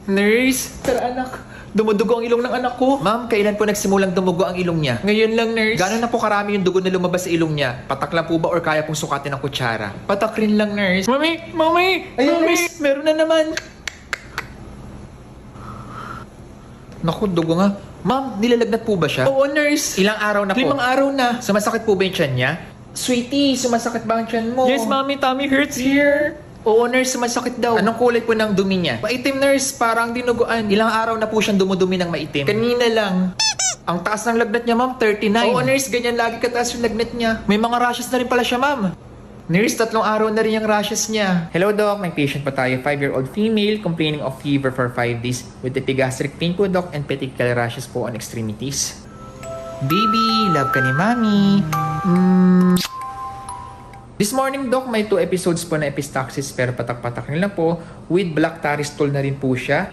Nurse? Sir, anak. Dumudugo ang ilong ng anak ko. Ma'am, kailan po nagsimulang dumugo ang ilong niya? Ngayon lang, nurse. Gano'n na po karami yung dugo na lumabas sa ilong niya? Patak lang po ba or kaya pong sukatin ng kutsara? Patak rin lang, nurse. Mami! Mami! Ayun, Mami! nurse. Meron na naman. Naku, dugo nga. Ma'am, nilalagnat po ba siya? Oo, nurse. Ilang araw na po? 5 araw na. Sumasakit po ba yung tiyan niya? Sweetie, sumasakit ba ang tiyan mo? Yes, mommy, tummy hurts here. Oo, nurse, sumasakit daw. Anong kulay po ng dumi niya? Maitim, nurse. Parang dinuguan. Ilang araw na po siyang dumudumi ng maitim? Kanina lang. Ang taas ng lagnat niya, ma'am, 39. Oo, nurse, ganyan lagi kataas yung lagnat niya. May mga rashes na rin pala siya, ma'am. Nurse, 3 araw na rin yung rashes niya. Hello, Doc. May patient pa tayo. 5-year-old female complaining of fever for 5 days with epigastric pain po, Doc, and petechial rashes po on extremities. Baby, love ka ni Mami. This morning, Doc, may 2 episodes po na epistaxis pero patak-patak nila po with black taristol na rin po siya.